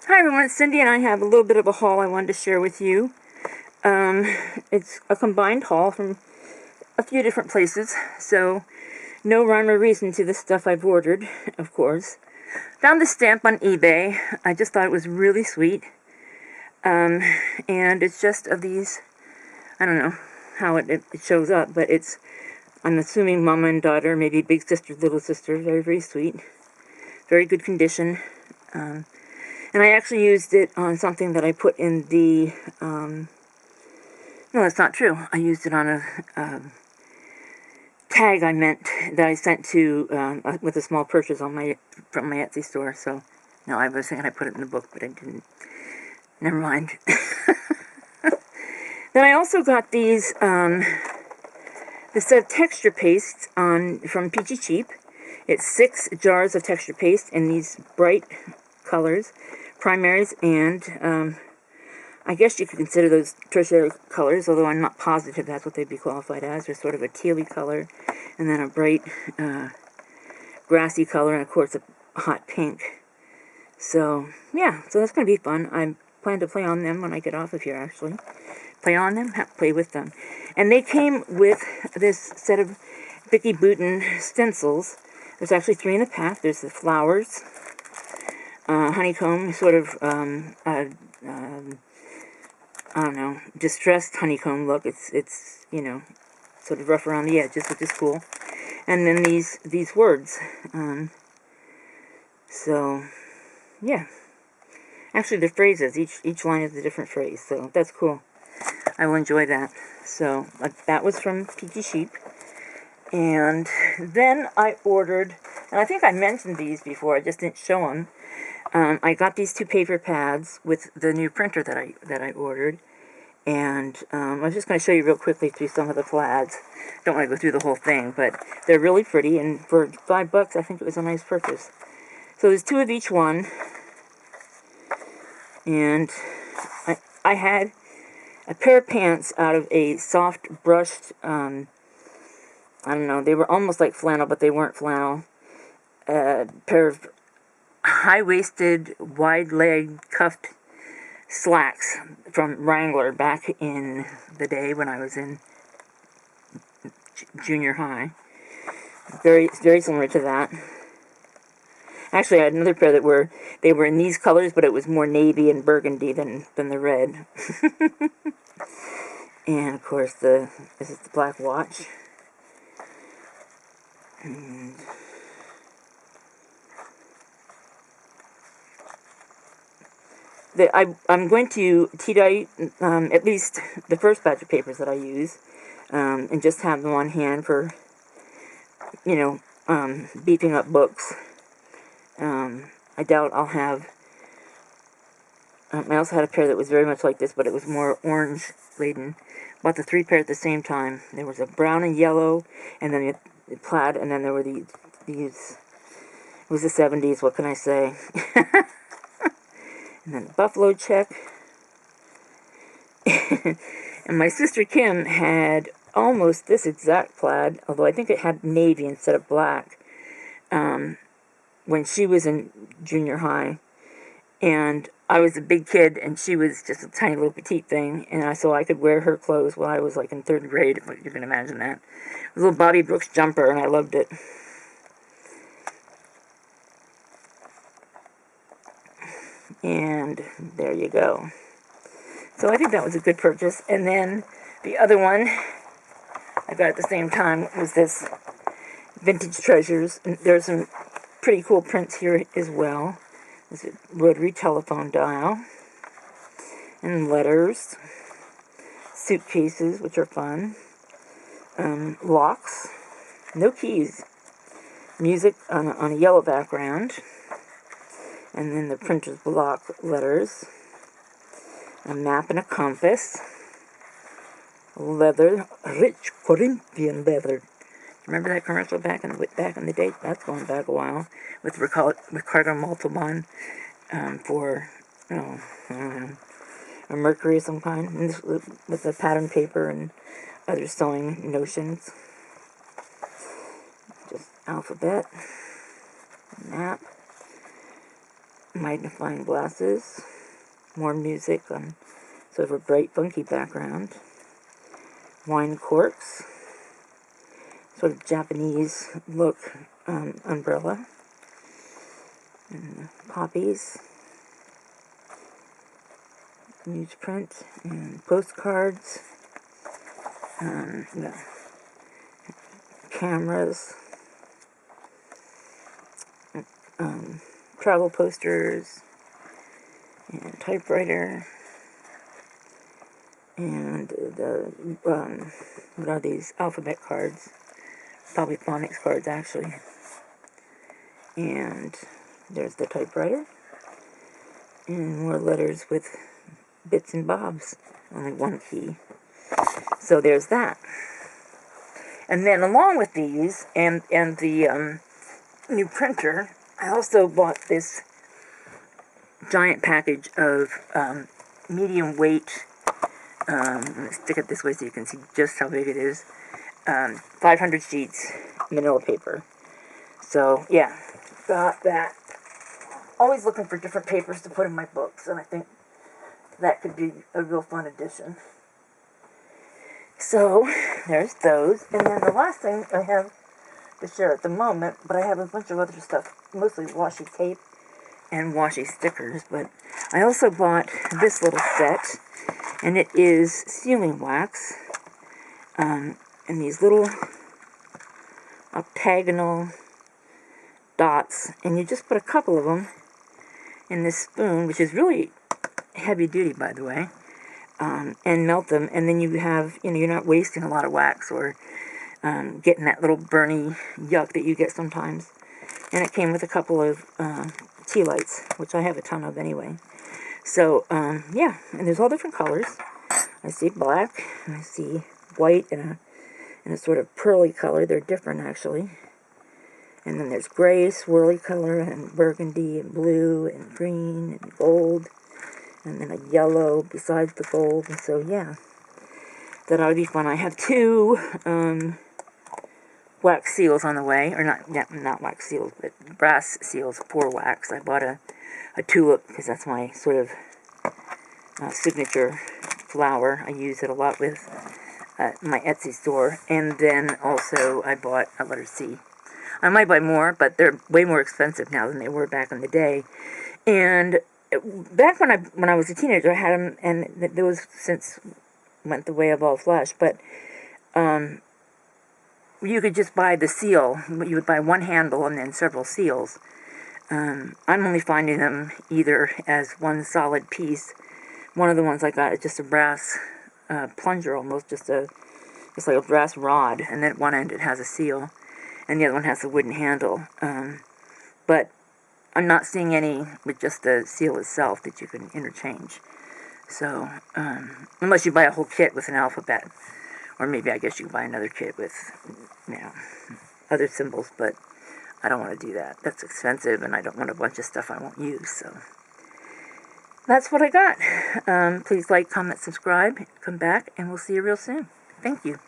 Hi everyone, it's Cindy and I have a little bit of a haul I wanted to share with you. It's a combined haul from a few different places, so no rhyme or reason to the stuff I've ordered, of course. Found the stamp on eBay. I just thought it was really sweet. And it's just of these, I don't know how it shows up, but it's, I'm assuming mama and daughter, maybe big sister, little sister, very, very sweet. Very good condition. And I actually used it on something that I put in the, no, that's not true. I used it on a tag that I sent to, with a small purchase on from my Etsy store. So, no, I was thinking I put it in the book, but I didn't. Never mind. Then I also got these, this set of texture pastes from Peachy Cheap. It's 6 jars of texture paste in these bright colors. Primaries and, I guess you could consider those tertiary colors, although I'm not positive that's what they'd be qualified as. They're sort of a tealy color, and then a bright, grassy color, and of course a hot pink. So, yeah, so that's going to be fun. I plan to play on them when I get off of here, actually. Play on them, play with them. And they came with this set of Vicky Bouton stencils. There's actually 3 in the pack. There's the flowers, honeycomb, sort of, I don't know, distressed honeycomb look. It's you know, sort of rough around the edges, which is cool. And then these words. So, yeah. Actually, they're phrases. Each line is a different phrase, so that's cool. I will enjoy that. So, that was from Peachy Cheap. And then I ordered, and I think I mentioned these before, I just didn't show them. I got these 2 paper pads with the new printer that I ordered, and I was just going to show you real quickly through some of the plaids. Don't want to go through the whole thing, but they're really pretty, and for $5, I think it was a nice purchase. So there's 2 of each one, and I had a pair of pants out of a soft brushed, I don't know, they were almost like flannel, but they weren't flannel. A pair of high-waisted, wide-leg, cuffed slacks from Wrangler back in the day when I was in junior high. Very, very similar to that. Actually, I had another pair that were in these colors, but it was more navy and burgundy than the red. And of course, this is the black watch. And I'm going to TDI at least the first batch of papers that I use, and just have them on hand for, you know, beefing up books. I doubt I'll have, I also had a pair that was very much like this, but it was more orange laden. Bought the 3 pair at the same time. There was a brown and yellow, and then the plaid, and then there were these, it was the 70s, what can I say? And then buffalo check. And my sister Kim had almost this exact plaid, although I think it had navy instead of black, when she was in junior high. And I was a big kid, and she was just a tiny little petite thing, and so I could wear her clothes while I was like in 3rd grade, if you can imagine that. It was a little Bobby Brooks jumper, and I loved it. And there you go. So I think that was a good purchase. And then the other one I got at the same time was this Vintage Treasures. And there's some pretty cool prints here as well. There's a rotary telephone dial. And letters. Suitcases, which are fun. Locks. No keys. Music on a yellow background. And then the printer's block letters. A map and a compass. Leather, rich Corinthian leather. Remember that commercial back in the day? That's going back a while. With Ricardo Montalban for, I don't know, a mercury of some kind. And this, with the pattern paper and other sewing notions. Just alphabet. Map. magnifying glasses, more music on sort of a bright, funky background, wine corks, sort of Japanese look umbrella, and poppies, newsprint, and postcards, yeah, cameras, travel posters, and typewriter, and the, what are these, alphabet cards, probably phonics cards actually, and there's the typewriter, and more letters with bits and bobs, only one key, so there's that. And then along with these, and the new printer, I also bought this giant package of medium weight, let me stick it this way so you can see just how big it is, 500 sheets manila paper. So yeah, got that. Always looking for different papers to put in my books, and I think that could be a real fun addition. So there's those, and then the last thing I have to share at the moment, but I have a bunch of other stuff, mostly washi tape and washi stickers, but I also bought this little set, and it is sealing wax, and these little octagonal dots, and you just put a couple of them in this spoon, which is really heavy duty, by the way, and melt them, and then you have, you're not wasting a lot of wax or getting that little burny yuck that you get sometimes. And it came with a couple of tea lights, which I have a ton of anyway. So, yeah, and there's all different colors. I see black, and I see white, and a sort of pearly color. They're different, actually. And then there's gray, swirly color, and burgundy, and blue, and green, and gold, and then a yellow besides the gold. And so, yeah, that ought to be fun. I have two wax seals on the way, or not wax seals, but brass seals for wax. I bought a tulip, because that's my sort of signature flower. I use it a lot with my Etsy store. And then also I bought a letter C. I might buy more, but they're way more expensive now than they were back in the day. And back when I was a teenager, I had them, and those since went the way of all flesh. But you could just buy the seal. You would buy one handle and then several seals. I'm only finding them either as one solid piece. One of the ones I got is just a brass plunger, almost just like a brass rod, and then at one end it has a seal, and the other one has a wooden handle. But I'm not seeing any with just the seal itself that you can interchange. So, unless you buy a whole kit with an alphabet, or maybe I guess you can buy another kit with, other symbols, but I don't want to do that. That's expensive, and I don't want a bunch of stuff I won't use, so that's what I got. Please like, comment, subscribe, come back, and we'll see you real soon. Thank you.